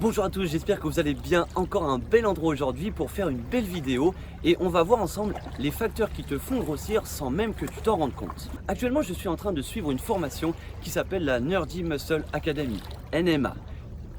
Bonjour à tous, j'espère que vous allez bien. Encore un bel endroit aujourd'hui pour faire une belle vidéo et on va voir ensemble les facteurs qui te font grossir sans même que tu t'en rendes compte. Actuellement, je suis en train de suivre une formation qui s'appelle la Nerdy Muscle Academy, NMA,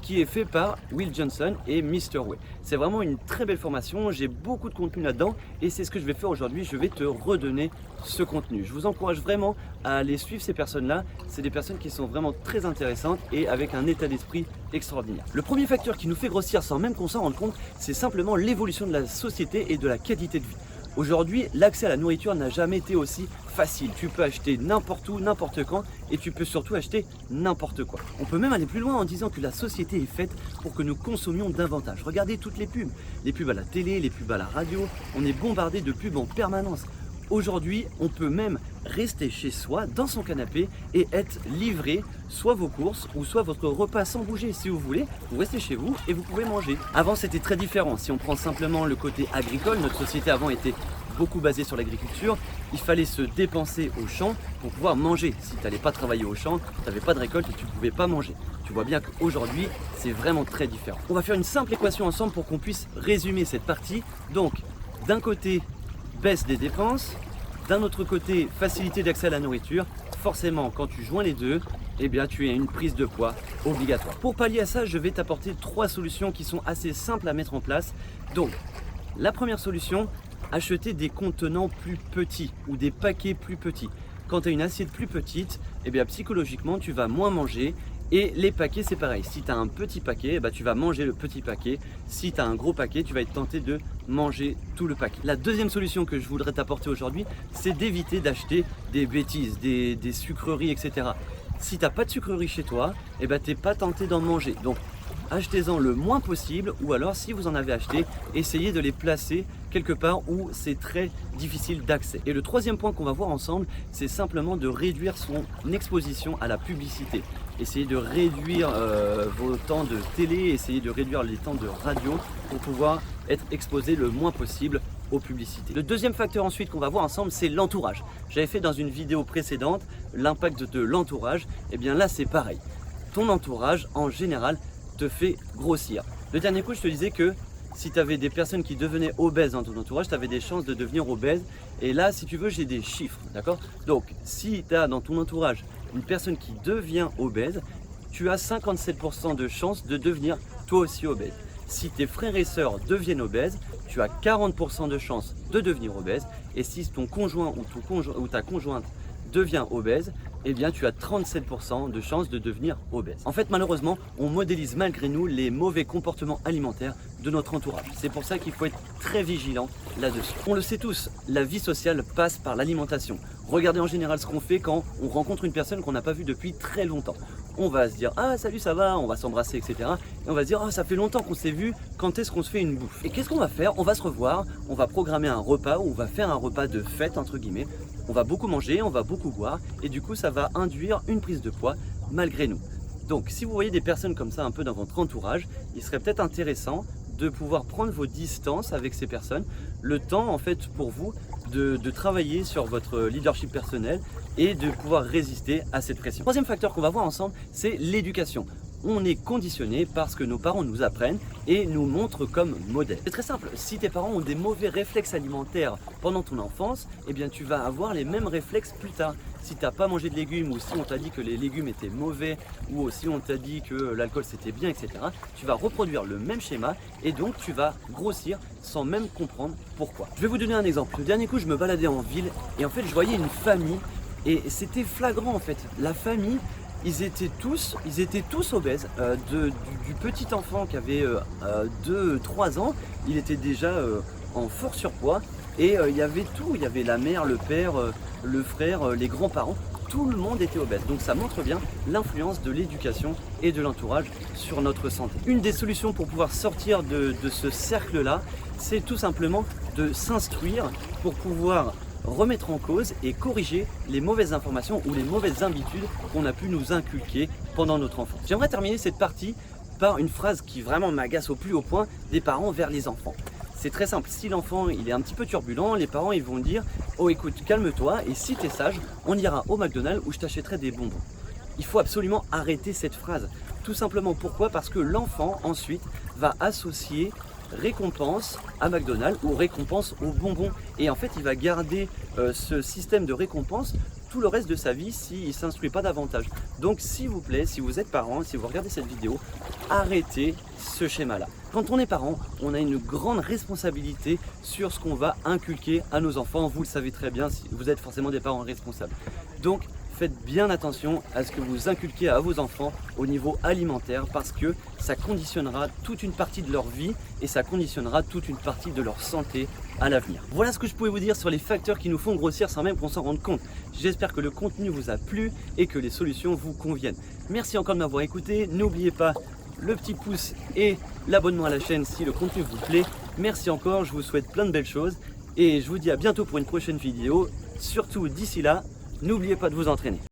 qui est fait par Will Johnson et Mr. Way. C'est vraiment une très belle formation, j'ai beaucoup de contenu là-dedans et c'est ce que je vais faire aujourd'hui, je vais te redonner ce contenu. Je vous encourage vraiment à aller suivre ces personnes-là, c'est des personnes qui sont vraiment très intéressantes et avec un état d'esprit extraordinaire. Le premier facteur qui nous fait grossir sans même qu'on s'en rende compte, c'est simplement l'évolution de la société et de la qualité de vie. Aujourd'hui, l'accès à la nourriture n'a jamais été aussi facile. Tu peux acheter n'importe où, n'importe quand et tu peux surtout acheter n'importe quoi. On peut même aller plus loin en disant que la société est faite pour que nous consommions davantage. Regardez toutes les pubs à la télé, les pubs à la radio, on est bombardé de pubs en permanence. Aujourd'hui, on peut même rester chez soi, dans son canapé et être livré soit vos courses ou soit votre repas sans bouger. Si vous voulez, vous restez chez vous et vous pouvez manger. Avant, c'était très différent. Si on prend simplement le côté agricole, notre société avant était beaucoup basée sur l'agriculture. Il fallait se dépenser au champ pour pouvoir manger. Si tu n'allais pas travailler au champ, tu n'avais pas de récolte et tu ne pouvais pas manger. Tu vois bien qu'aujourd'hui, c'est vraiment très différent. On va faire une simple équation ensemble pour qu'on puisse résumer cette partie. Donc, d'un côté, baisse des dépenses, d'un autre côté facilité d'accès à la nourriture. Forcément, quand tu joins les deux, eh bien tu as une prise de poids obligatoire. Pour pallier à ça, je vais t'apporter 3 solutions qui sont assez simples à mettre en place. Donc, la première solution, acheter des contenants plus petits ou des paquets plus petits. Quand tu as une assiette plus petite, eh bien psychologiquement tu vas moins manger. Et les paquets, c'est pareil. Si tu as un petit paquet, tu vas manger le petit paquet. Si tu as un gros paquet, tu vas être tenté de manger tout le paquet. La deuxième solution que je voudrais t'apporter aujourd'hui, c'est d'éviter d'acheter des bêtises, des sucreries, etc. Si tu n'as pas de sucreries chez toi, tu n'es pas tenté d'en manger. Donc, achetez-en le moins possible ou alors si vous en avez acheté, essayez de les placer quelque part où c'est très difficile d'accès. Et le troisième point qu'on va voir ensemble, c'est simplement de réduire son exposition à la publicité. Essayez de réduire vos temps de télé, essayez de réduire les temps de radio pour pouvoir être exposé le moins possible aux publicités. Le deuxième facteur ensuite qu'on va voir ensemble, c'est l'entourage. J'avais fait dans une vidéo précédente l'impact de l'entourage. Et bien là, c'est pareil. Ton entourage, en général, te fait grossir. Le dernier coup, je te disais que si tu avais des personnes qui devenaient obèses dans ton entourage, tu avais des chances de devenir obèse. Et là, si tu veux, j'ai des chiffres, d'accord? Donc, si tu as dans ton entourage une personne qui devient obèse, tu as 57% de chances de devenir toi aussi obèse. Si tes frères et sœurs deviennent obèses, tu as 40% de chances de devenir obèse. Et si ton conjoint ou ta conjointe devient obèse, eh bien tu as 37% de chances de devenir obèse. En fait, malheureusement, on modélise malgré nous les mauvais comportements alimentaires de notre entourage. C'est pour ça qu'il faut être très vigilant là-dessus. On le sait tous, la vie sociale passe par l'alimentation. Regardez en général ce qu'on fait quand on rencontre une personne qu'on n'a pas vue depuis très longtemps. On va se dire « Ah salut, ça va ?» On va s'embrasser, etc. Et on va se dire « Ah, ça fait longtemps qu'on s'est vu, quand est-ce qu'on se fait une bouffe ?» Et qu'est-ce qu'on va faire? On va se revoir, on va programmer un repas, ou on va faire un repas de fête, entre guillemets. On va beaucoup manger, on va beaucoup boire, et du coup ça va induire une prise de poids malgré nous. Donc si vous voyez des personnes comme ça un peu dans votre entourage, il serait peut-être intéressant de pouvoir prendre vos distances avec ces personnes, le temps en fait pour vous de travailler sur votre leadership personnel et de pouvoir résister à cette pression. Troisième facteur qu'on va voir ensemble, c'est l'éducation. On est conditionné parce que nos parents nous apprennent et nous montrent comme modèle. C'est très simple, si tes parents ont des mauvais réflexes alimentaires pendant ton enfance, eh bien tu vas avoir les mêmes réflexes plus tard. Si tu n'as pas mangé de légumes ou si on t'a dit que les légumes étaient mauvais ou si on t'a dit que l'alcool c'était bien, etc., tu vas reproduire le même schéma et donc tu vas grossir sans même comprendre pourquoi. Je vais vous donner un exemple. Le dernier coup, je me baladais en ville et en fait je voyais une famille et c'était flagrant en fait. La famille, ils étaient tous obèses, du petit enfant qui avait 2-3 ans, il était déjà en fort surpoids et il y avait tout, il y avait la mère, le père, le frère, les grands-parents, tout le monde était obèse. Donc ça montre bien l'influence de l'éducation et de l'entourage sur notre santé. Une des solutions pour pouvoir sortir de ce cercle-là, c'est tout simplement de s'instruire pour pouvoir remettre en cause et corriger les mauvaises informations ou les mauvaises habitudes qu'on a pu nous inculquer pendant notre enfance. J'aimerais terminer cette partie par une phrase qui vraiment m'agace au plus haut point des parents vers les enfants. C'est très simple, si l'enfant il est un petit peu turbulent, les parents ils vont dire « Oh écoute, calme-toi et si tu es sage, on ira au McDonald's où je t'achèterai des bonbons ». Il faut absolument arrêter cette phrase. Tout simplement pourquoi? Parce que l'enfant ensuite va associer récompense à McDonald's ou récompense aux bonbons. Et en fait, il va garder ce système de récompense tout le reste de sa vie s'il ne s'instruit pas davantage. Donc s'il vous plaît, si vous êtes parent, si vous regardez cette vidéo, arrêtez ce schéma-là. Quand on est parent, on a une grande responsabilité sur ce qu'on va inculquer à nos enfants. Vous le savez très bien, si vous êtes forcément des parents responsables. Donc faites bien attention à ce que vous inculquez à vos enfants au niveau alimentaire parce que ça conditionnera toute une partie de leur vie et ça conditionnera toute une partie de leur santé à l'avenir. Voilà ce que je pouvais vous dire sur les facteurs qui nous font grossir sans même qu'on s'en rende compte. J'espère que le contenu vous a plu et que les solutions vous conviennent. Merci encore de m'avoir écouté. N'oubliez pas le petit pouce et l'abonnement à la chaîne si le contenu vous plaît. Merci encore, je vous souhaite plein de belles choses et je vous dis à bientôt pour une prochaine vidéo. Surtout d'ici là, n'oubliez pas de vous entraîner.